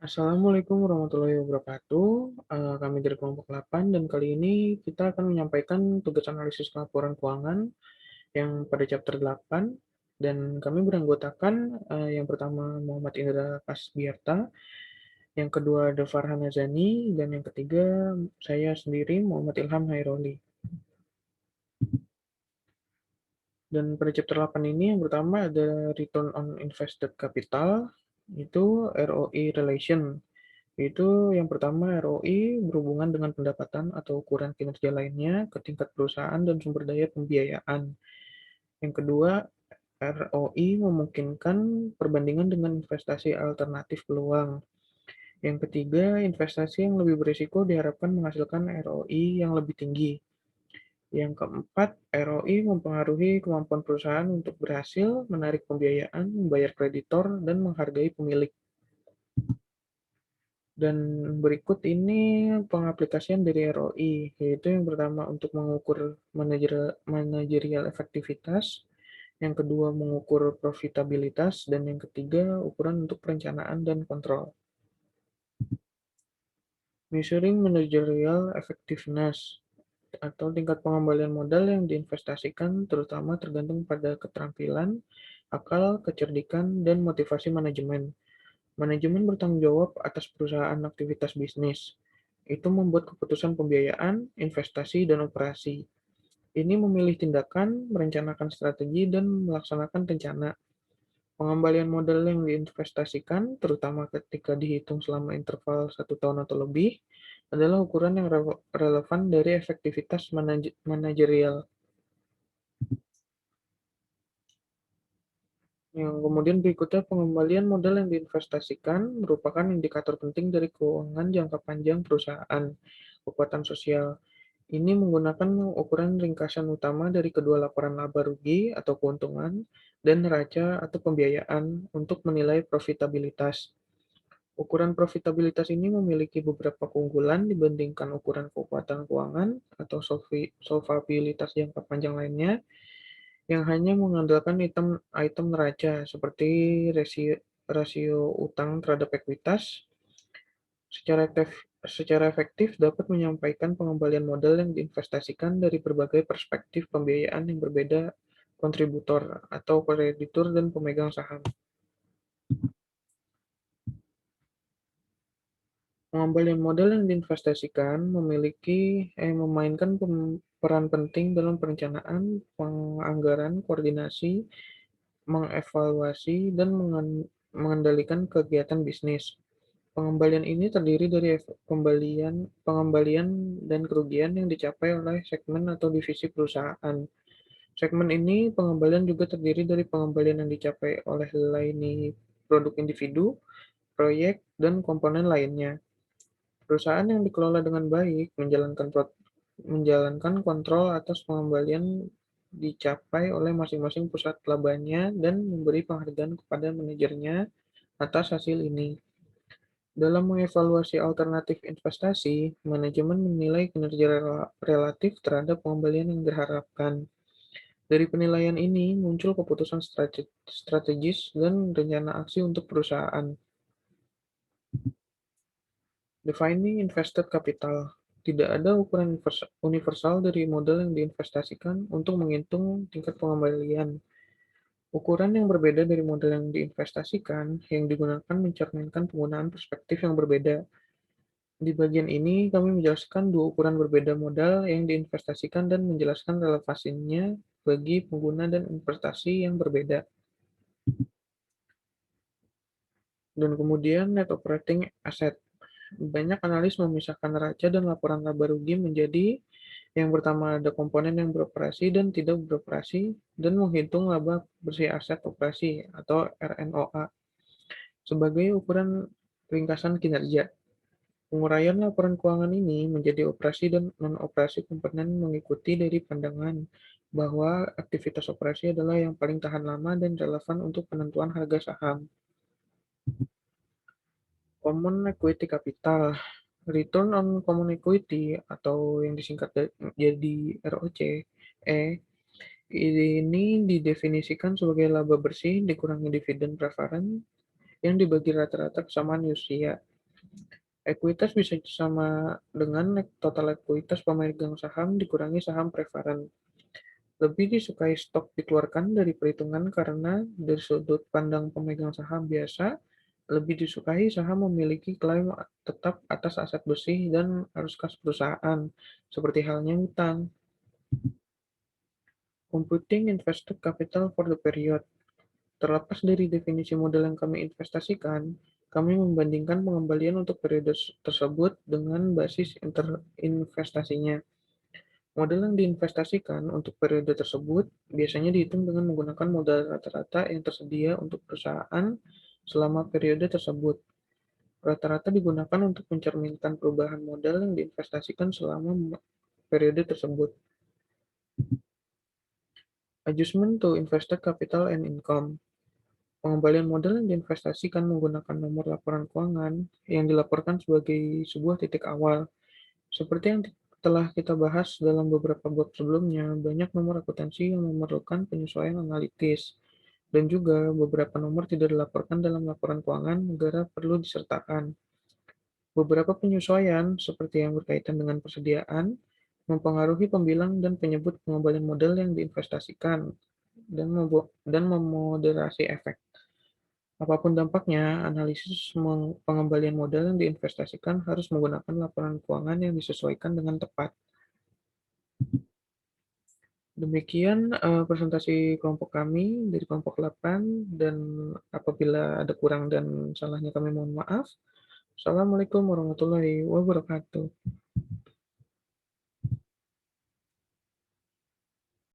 Assalamualaikum warahmatullahi wabarakatuh. Kami dari kelompok 8 dan kali ini kita akan menyampaikan tugas analisis laporan keuangan yang pada chapter 8 dan kami beranggotakan yang pertama Muhammad Indra Kasbiarta, yang kedua ada Farhan Azani, dan yang ketiga saya sendiri Muhammad Ilham Hairoli. Dan pada chapter 8 ini yang pertama ada Return on Invested Capital, itu ROI Relation. Itu yang pertama ROI berhubungan dengan pendapatan atau ukuran kinerja lainnya ke tingkat perusahaan dan sumber daya pembiayaan. Yang kedua, ROI memungkinkan perbandingan dengan investasi alternatif peluang. Yang ketiga, investasi yang lebih berisiko diharapkan menghasilkan ROI yang lebih tinggi. Yang keempat, ROI mempengaruhi kemampuan perusahaan untuk berhasil menarik pembiayaan, membayar kreditor, dan menghargai pemilik. Dan berikut ini pengaplikasian dari ROI, yaitu yang pertama untuk mengukur manajerial efektivitas, yang kedua mengukur profitabilitas, dan yang ketiga ukuran untuk perencanaan dan kontrol. Measuring managerial effectiveness atau tingkat pengembalian modal yang diinvestasikan terutama tergantung pada keterampilan, akal, kecerdikan, dan motivasi manajemen. Manajemen bertanggung jawab atas perusahaan aktivitas bisnis. Itu membuat keputusan pembiayaan, investasi, dan operasi. Ini memilih tindakan, merencanakan strategi, dan melaksanakan rencana. Pengembalian modal yang diinvestasikan, terutama ketika dihitung selama interval 1 tahun atau lebih, adalah ukuran yang relevan dari efektivitas manajerial. Yang kemudian berikutnya, pengembalian modal yang diinvestasikan merupakan indikator penting dari keuangan jangka panjang perusahaan. Kekuatan sosial ini menggunakan ukuran ringkasan utama dari kedua laporan laba rugi atau keuntungan dan neraca atau pembiayaan untuk menilai profitabilitas. Ukuran profitabilitas ini memiliki beberapa keunggulan dibandingkan ukuran kekuatan keuangan atau solvabilitas jangka panjang lainnya yang hanya mengandalkan item neraca seperti rasio rasio utang terhadap ekuitas. Secara efektif dapat menyampaikan pengembalian modal yang diinvestasikan dari berbagai perspektif pembiayaan yang berbeda kontributor atau kreditur dan pemegang saham. Pengembalian modal yang diinvestasikan memainkan peran penting dalam perencanaan, penganggaran, koordinasi, mengevaluasi, dan mengendalikan kegiatan bisnis. Pengembalian ini terdiri dari pengembalian dan kerugian yang dicapai oleh segmen atau divisi perusahaan. Segmen ini pengembalian juga terdiri dari pengembalian yang dicapai oleh lini produk individu, proyek, dan komponen lainnya. Perusahaan yang dikelola dengan baik menjalankan kontrol atas pengembalian dicapai oleh masing-masing pusat labanya dan memberi penghargaan kepada manajernya atas hasil ini. Dalam mengevaluasi alternatif investasi, manajemen menilai kinerja relatif terhadap pengembalian yang diharapkan. Dari penilaian ini muncul keputusan strategis dan rencana aksi untuk perusahaan. Defining invested capital. Tidak ada ukuran universal dari modal yang diinvestasikan untuk menghitung tingkat pengembalian. Ukuran yang berbeda dari modal yang diinvestasikan yang digunakan mencerminkan penggunaan perspektif yang berbeda. Di bagian ini, kami menjelaskan dua ukuran berbeda modal yang diinvestasikan dan menjelaskan relevansinya bagi pengguna dan investasi yang berbeda. Dan kemudian net operating asset. Banyak analis memisahkan neraca dan laporan laba rugi menjadi yang pertama ada komponen yang beroperasi dan tidak beroperasi dan menghitung laba bersih aset operasi atau RNOA sebagai ukuran ringkasan kinerja. Penguraian laporan keuangan ini menjadi operasi dan non-operasi komponen mengikuti dari pandangan bahwa aktivitas operasi adalah yang paling tahan lama dan relevan untuk penentuan harga saham. Common Equity Capital, Return on Common Equity atau yang disingkat jadi ROC, ini didefinisikan sebagai laba bersih dikurangi dividen preferen yang dibagi rata-rata kesamaan usia. Ekuitas bisa sama dengan total ekuitas pemegang saham dikurangi saham preferen. Lebih disukai stok dikeluarkan dari perhitungan karena dari sudut pandang pemegang saham biasa, lebih disukai saham memiliki klaim tetap atas aset bersih dan arus kas perusahaan, seperti halnya hutang. Computing invested capital for the period. Terlepas dari definisi modal yang kami investasikan, kami membandingkan pengembalian untuk periode tersebut dengan basis investasinya. Modal yang diinvestasikan untuk periode tersebut biasanya dihitung dengan menggunakan modal rata-rata yang tersedia untuk perusahaan selama periode tersebut. Rata-rata digunakan untuk mencerminkan perubahan modal yang diinvestasikan selama periode tersebut. Adjustment to invested capital and income. Pengembalian modal yang diinvestasikan menggunakan nomor laporan keuangan yang dilaporkan sebagai sebuah titik awal. Seperti yang telah kita bahas dalam beberapa bab sebelumnya, banyak nomor akuntansi yang memerlukan penyesuaian analitis, dan juga beberapa nomor tidak dilaporkan dalam laporan keuangan negara perlu disertakan. Beberapa penyesuaian, seperti yang berkaitan dengan persediaan, mempengaruhi pembilang dan penyebut pengembalian modal yang diinvestasikan, dan memoderasi efek. Apapun dampaknya, analisis pengembalian modal yang diinvestasikan harus menggunakan laporan keuangan yang disesuaikan dengan tepat. Demikian presentasi kelompok kami dari kelompok 8, dan apabila ada kurang dan salahnya kami mohon maaf. Assalamualaikum warahmatullahi wabarakatuh.